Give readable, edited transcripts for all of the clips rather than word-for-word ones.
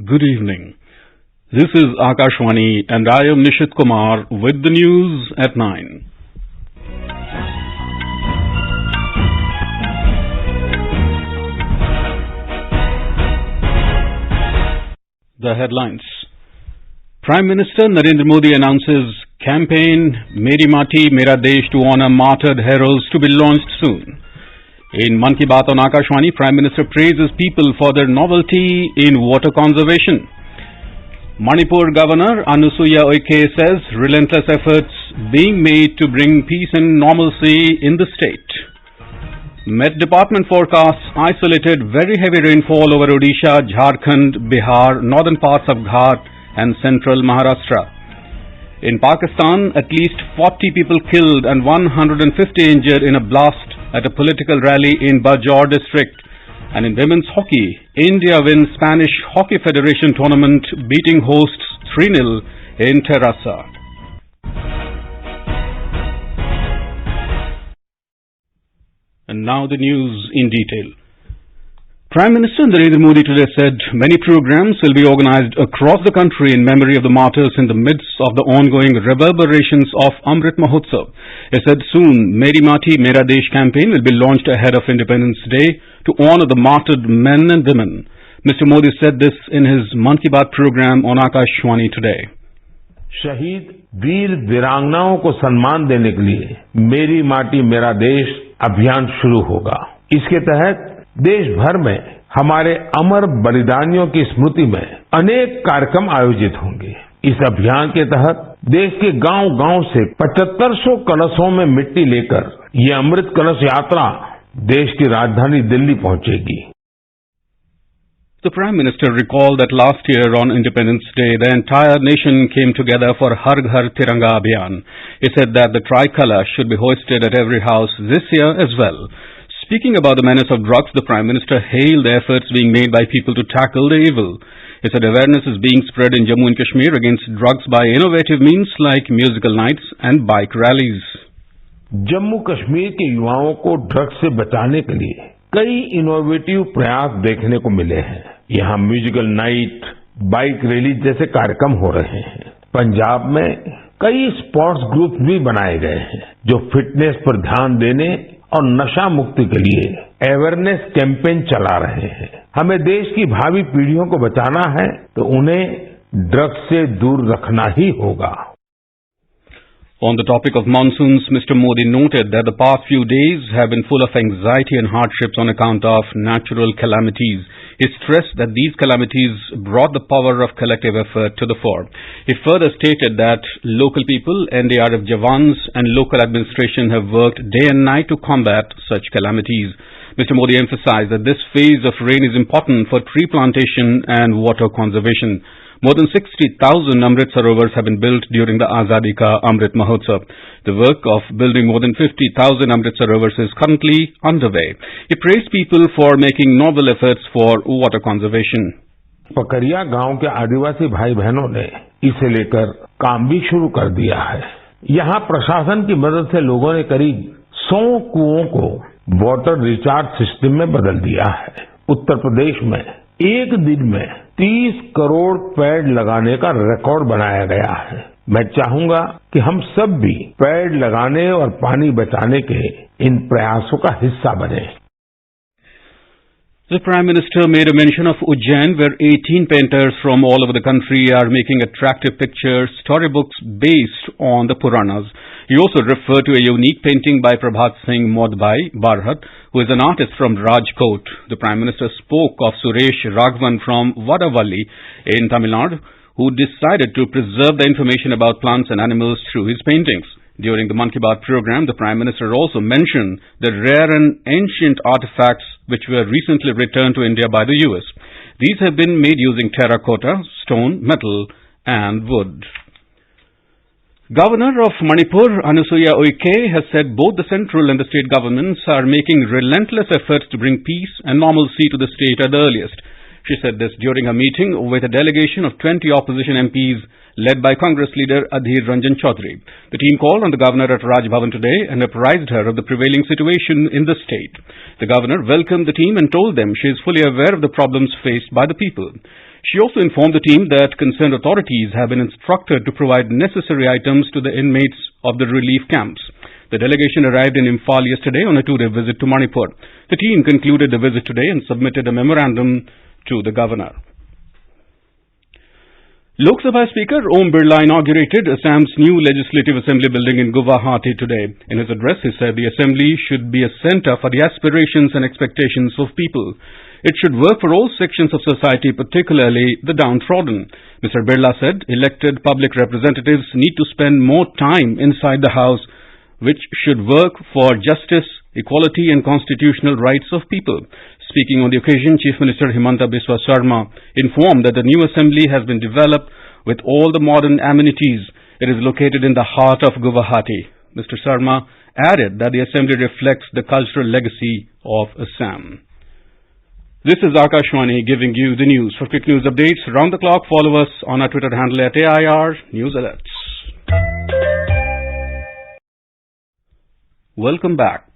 Good evening. This is Akashvani and I am Nishit Kumar with the news at 9. The headlines. Prime Minister Narendra Modi announces campaign Meri Mati Mera Desh to honor martyred heroes to be launched soon. In Mann Ki Baat on Akashvani, Prime Minister praises people for their novelty in water conservation. Manipur Governor Anusuiya Ukey says relentless efforts being made to bring peace and normalcy in the state. Met Department forecasts isolated very heavy rainfall over Odisha, Jharkhand, Bihar, northern parts of Ghat and Central Maharashtra. In Pakistan, at least 40 people killed and 150 injured in a blast at a political rally in Bajaur district. And in women's hockey, India wins Spanish Hockey Federation tournament, beating hosts 3-0 in Terrassa. And now the news in detail. Prime Minister Narendra Modi today said many programs will be organized across the country in memory of the martyrs in the midst of the ongoing reverberations of Amrit Mahotsav. He said soon Meri Mati Mera Desh campaign will be launched ahead of Independence Day to honor the martyred men and women. Mr. Modi said this in his Mann Ki Baat program on Akashvani today. शहीद वीर वीरांगनाओं को सम्मान देने के लिए मेरी माटी मेरा देश अभियान शुरू होगा। इसके तहत देश भर में हमारे अमर बलिदानियों की स्मृति में अनेक कार्यक्रम आयोजित होंगे। इस अभियान के तहत देश के गांव-गांव से 7500 कलशों में मिट्टी लेकर ये अमृत कलश यात्रा देश की राजधानी दिल्ली पहुंचेगी। The Prime Minister recalled that last year on Independence Day, the entire nation came together for Har Ghar Tiranga Abhiyan. He said that the tricolor should be hoisted at every house this year as well. Speaking about the menace of drugs, the Prime Minister hailed the efforts being made by people to tackle the evil. He said awareness is being spread in Jammu and Kashmir against drugs by innovative means like musical nights and bike rallies. Jammu Kashmir के युवाओं को drugs से बचाने के लिए कई innovative प्रयास देखने को मिले हैं। यहाँ म्यूजिकल नाइट, बाइक रैली जैसे कार्यक्रम हो रहे हैं। पंजाब में कई स्पोर्ट्स ग्रुप भी बनाए गए हैं जो फिटनेस पर ध्यान देने और नशा मुक्ति के लिए अवेयरनेस कैंपेन चला रहे हैं। हमें देश की भावी पीढ़ियों को बचाना है तो उन्हें ड्रग्स से दूर रखना ही होगा। On the topic of monsoons, Mr. Modi noted that the past few days have been full of anxiety and hardships on account of natural calamities. He stressed that these calamities brought the power of collective effort to the fore. He further stated that local people, NDRF Jawans and local administration have worked day and night to combat such calamities. Mr. Modi emphasized that this phase of rain is important for tree plantation and water conservation. More than 60,000 Amrit Sarovars have been built during the Azadi Ka Amrit Mahotsav. The work of building more than 50,000 Amrit Sarovars is currently underway. He praised people for making novel efforts for water conservation. Pakariya गांव के आदिवासी भाई बहनों ने इसे लेकर काम भी शुरू कर दिया है। यहाँ प्रशासन की मदद से लोगों ने करीब 100 कुओं को वाटर रिचार्ज सिस्टम में बदल दिया है। उत्तर प्रदेश में एक दिन में 30 करोड़ पेड़ लगाने का रिकॉर्ड बनाया गया है। मैं चाहूंगा कि हम सब भी पेड़ लगाने और पानी बचाने के इन प्रयासों का हिस्सा बने। The Prime Minister made a mention of Ujjain, where 18 painters from all over the country are making attractive pictures, storybooks based on the Puranas. He also referred to a unique painting by Prabhat Singh Modbai Barhat, who is an artist from Rajkot. The Prime Minister spoke of Suresh Raghavan from Vadavalli in Tamil Nadu, who decided to preserve the information about plants and animals through his paintings. During the Mann Ki Baat program, the Prime Minister also mentioned the rare and ancient artifacts which were recently returned to India by the US. These have been made using terracotta, stone, metal and wood. Governor of Manipur Anusuiya Ukey has said both the central and the state governments are making relentless efforts to bring peace and normalcy to the state at the earliest. She said this during a meeting with a delegation of 20 opposition MPs led by Congress leader Adhir Ranjan Chaudhary. The team called on the governor at Raj Bhavan today and apprised her of the prevailing situation in the state. The governor welcomed the team and told them she is fully aware of the problems faced by the people. She also informed the team that concerned authorities have been instructed to provide necessary items to the inmates of the relief camps. The delegation arrived in Imphal yesterday on a two-day visit to Manipur. The team concluded the visit today and submitted a memorandum to the governor. Lok Sabha Speaker Om Birla inaugurated Assam's new Legislative Assembly building in Guwahati today. In his address, he said the assembly should be a centre for the aspirations and expectations of people. It should work for all sections of society, particularly the downtrodden. Mr. Birla said elected public representatives need to spend more time inside the House, which should work for justice, equality and constitutional rights of people. Speaking on the occasion, Chief Minister Himanta Biswa Sarma informed that the new assembly has been developed with all the modern amenities. It is located in the heart of Guwahati. Mr. Sarma added that the assembly reflects the cultural legacy of Assam. This is Akashvani giving you the news. For quick news updates round the clock, follow us on our Twitter handle at AIR News Alerts. Welcome back.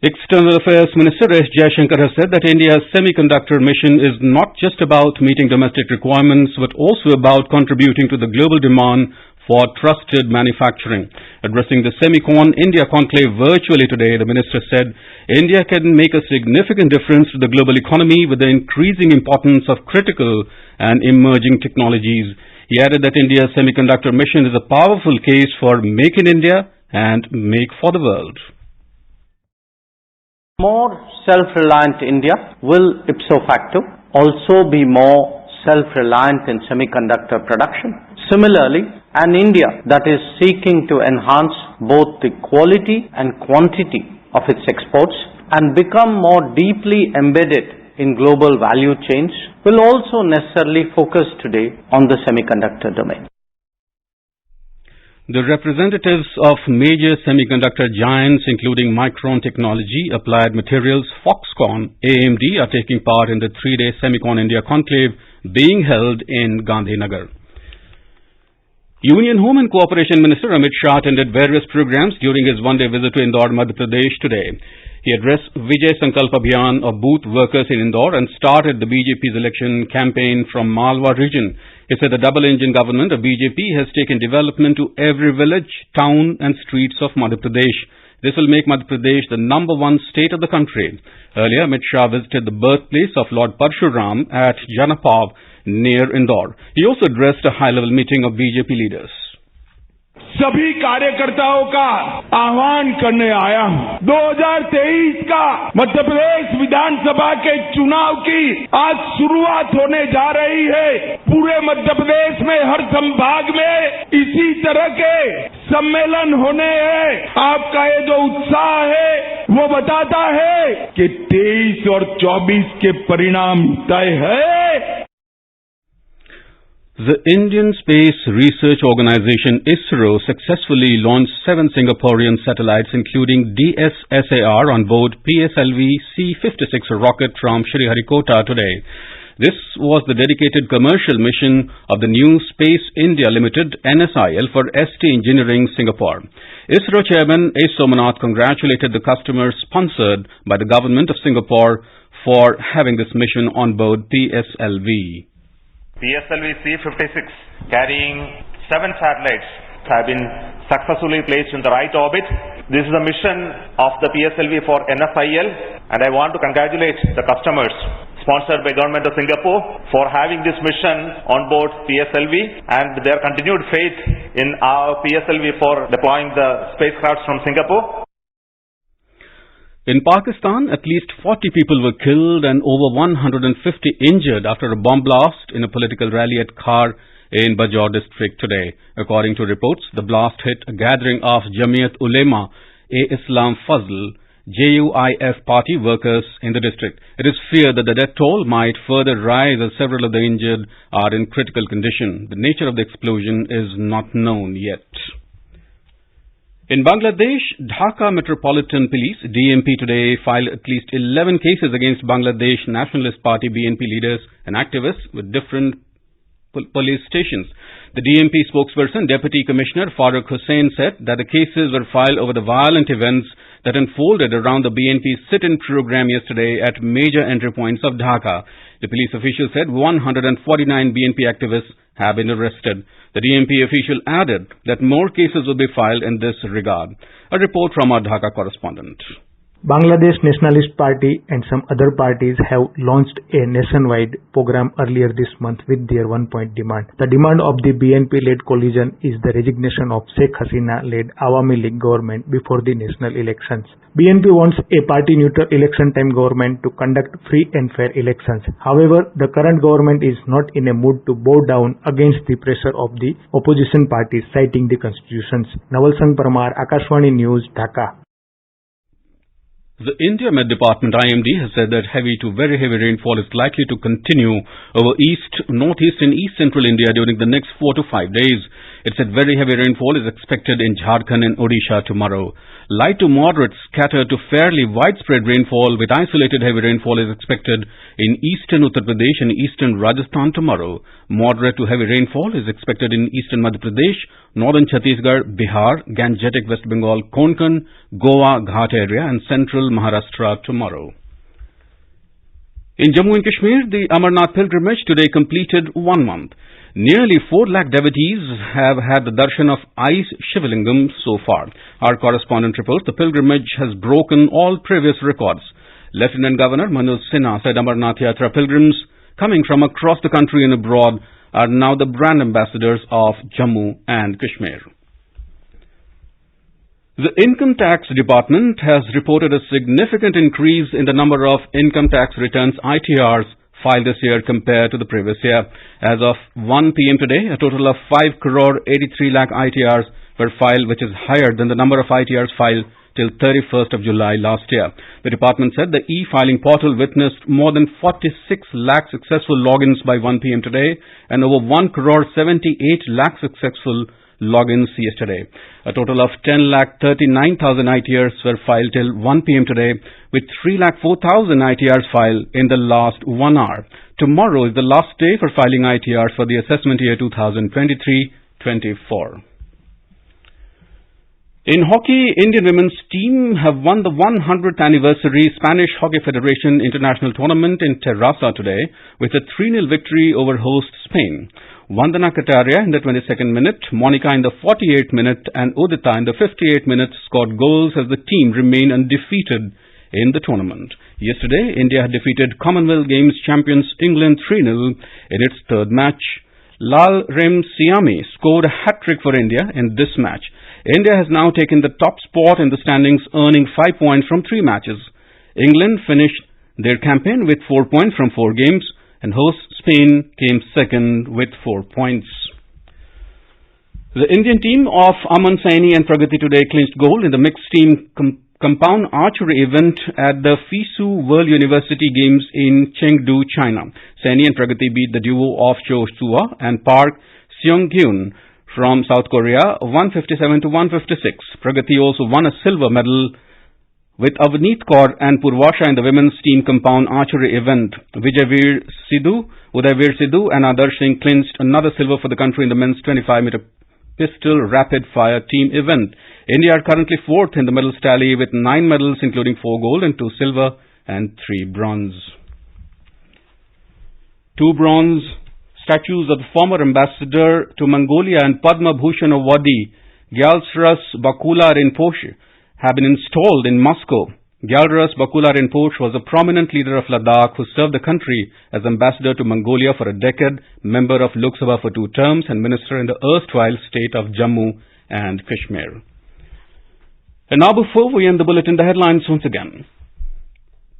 External Affairs Minister S. Jaishankar has said that India's semiconductor mission is not just about meeting domestic requirements but also about contributing to the global demand for trusted manufacturing. Addressing the Semicon India conclave virtually today, the minister said India can make a significant difference to the global economy with the increasing importance of critical and emerging technologies. He added that India's semiconductor mission is a powerful case for Make in India and Make for the World. More self-reliant India will ipso facto also be more self-reliant in semiconductor production. Similarly, an India that is seeking to enhance both the quality and quantity of its exports and become more deeply embedded in global value chains will also necessarily focus today on the semiconductor domain. The representatives of major semiconductor giants including Micron Technology, Applied Materials, Foxconn, AMD are taking part in the three-day Semicon India conclave being held in Gandhinagar. Union Home and Cooperation Minister Amit Shah attended various programs during his one-day visit to Indore, Madhya Pradesh today. He addressed Vijay Sankalp Abhiyan of booth workers in Indore and started the BJP's election campaign from Malwa region. He said the double-engine government of BJP has taken development to every village, town and streets of Madhya Pradesh. This will make Madhya Pradesh the number one state of the country. Earlier, Amit Shah visited the birthplace of Lord Parshuram at Janapav near Indore. He also addressed a high-level meeting of BJP leaders. सभी कार्यकर्ताओं का आह्वान करने आया हूं। 2023 का मध्य प्रदेश विधानसभा के चुनाव की आज शुरुआत होने जा रही है। पूरे मध्य प्रदेश में हर संभाग में इसी तरह के सम्मेलन होने हैं। आपका ये जो उत्साह है वो बताता है कि 23 और 24 के परिणाम तय है। The Indian Space Research Organization ISRO successfully launched 7 Singaporean satellites including DSSAR on board PSLV C-56 rocket from Sriharikota today. This was the dedicated commercial mission of the new Space India Limited NSIL for ST Engineering Singapore. ISRO Chairman A. Somanath congratulated the customers sponsored by the Government of Singapore for having this mission on board PSLV. PSLV C-56 carrying 7 satellites have been successfully placed in the right orbit. This is the mission of the PSLV for NSIL, and I want to congratulate the customers sponsored by Government of Singapore for having this mission on board PSLV and their continued faith in our PSLV for deploying the spacecraft from Singapore. In Pakistan, at least 40 people were killed and over 150 injured after a bomb blast in a political rally at Khar in Bajaur district today. According to reports, the blast hit a gathering of Jamiat Ulema-e-Islam Fazl, JUIF party workers in the district. It is feared that the death toll might further rise as several of the injured are in critical condition. The nature of the explosion is not known yet. In Bangladesh, Dhaka Metropolitan Police DMP today filed at least 11 cases against Bangladesh Nationalist Party BNP leaders and activists with different police stations. The DMP spokesperson, Deputy Commissioner Farooq Hussain, said that the cases were filed over the violent events that unfolded around the BNP sit-in program yesterday at major entry points of Dhaka. The police official said 149 BNP activists have been arrested. The DMP official added that more cases will be filed in this regard. A report from our Dhaka correspondent. Bangladesh Nationalist Party and some other parties have launched a nationwide program earlier this month with their one-point demand. The demand of the BNP-led coalition is the resignation of Sheikh Hasina-led Awami League government before the national elections. BNP wants a party-neutral election-time government to conduct free and fair elections. However, the current government is not in a mood to bow down against the pressure of the opposition parties, citing the constitutions. Naval Sangh Parmar, Akashvani News, Dhaka. The India Met Department IMD has said that heavy to very heavy rainfall is likely to continue over east, northeast and east central India during the next 4 to 5 days. It said very heavy rainfall is expected in Jharkhand and Odisha tomorrow. Light to moderate scattered to fairly widespread rainfall with isolated heavy rainfall is expected in eastern Uttar Pradesh and eastern Rajasthan tomorrow. Moderate to heavy rainfall is expected in eastern Madhya Pradesh, northern Chhattisgarh, Bihar, Gangetic West Bengal, Konkan, Goa, Ghat area and Central Maharashtra tomorrow. In Jammu and Kashmir, the Amarnath pilgrimage today completed 1 month. Nearly 4 lakh devotees have had the darshan of ice Shivalingam so far. Our correspondent reports the pilgrimage has broken all previous records. Lieutenant Governor Manoj Sinha said Amarnath Yatra pilgrims coming from across the country and abroad are now the brand ambassadors of Jammu and Kashmir. The Income Tax Department has reported a significant increase in the number of income tax returns ITRs filed this year compared to the previous year. As of 1 p.m. today, a total of 5 crore 83 lakh ITRs were filed, which is higher than the number of ITRs filed till 31st of July last year. The department said the e-filing portal witnessed more than 46 lakh successful logins by 1 p.m. today and over 1 crore 78 lakh successful logins yesterday. A total of 10,39,000 ITRs were filed till 1 p.m. today, with 3,04,000 ITRs filed in the last 1 hour. Tomorrow is the last day for filing ITRs for the assessment year 2023-24. In hockey, Indian women's team have won the 100th anniversary Spanish Hockey Federation International Tournament in Terrassa today with a 3-0 victory over host Spain. Vandana Kataria in the 22nd minute, Monica in the 48th minute and Udita in the 58th minute scored goals as the team remained undefeated in the tournament. Yesterday, India had defeated Commonwealth Games champions England 3-0 in its third match. Lal Rem Siami scored a hat-trick for India in this match. India has now taken the top spot in the standings, earning 5 points from 3 matches. England finished their campaign with 4 points from 4 games, and host Spain came second with 4 points. The Indian team of Aman Saini and Pragati today clinched gold in the mixed team compound archery event at the FISU World University Games in Chengdu, China. Saini and Pragati beat the duo of Cho Sua and Park Seong-gyun from South Korea 157 to 156. Pragati also won a silver medal with Avneet Kaur and Purvasha in the women's team compound archery event. Vijayveer Sidhu, Udayveer Sidhu and Adarsh Singh clinched another silver for the country in the men's 25-meter pistol rapid-fire team event. India are currently 4th in the medal tally with 9 medals including 4 gold and 2 silver and 3 bronze. 2 bronze statues of the former ambassador to Mongolia and Padma Bhushan awardee Gyaltseras Bakula Rinpoche have been installed in Moscow. Gyaltseras Bakula Rinpoche was a prominent leader of Ladakh who served the country as ambassador to Mongolia for a decade, member of Lok Sabha for 2 terms and minister in the erstwhile state of Jammu and Kashmir. And now before we end the bulletin, the headlines once again.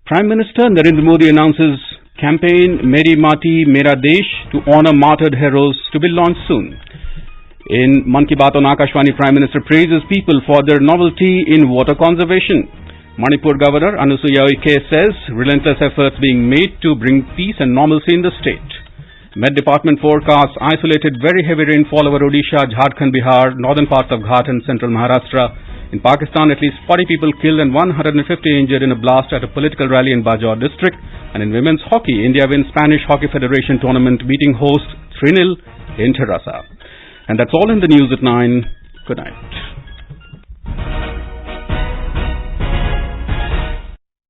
Prime Minister Narendra Modi announces campaign Meri Mati Mera Desh to honor martyred heroes to be launched soon. In Mann Ki Baat on Akashvani, Prime Minister praises people for their novelty in water conservation. Manipur Governor Anusuiya Uikey says relentless efforts being made to bring peace and normalcy in the state. Met Department forecasts isolated very heavy rainfall over Odisha, Jharkhand, Bihar, northern parts of Ghat and Central Maharashtra. In Pakistan, at least 40 people killed and 150 injured in a blast at a political rally in Bajaur district. And in women's hockey, India wins Spanish Hockey Federation tournament, beating host 3-0 in Terrassa. And that's all in the news at 9. Good night.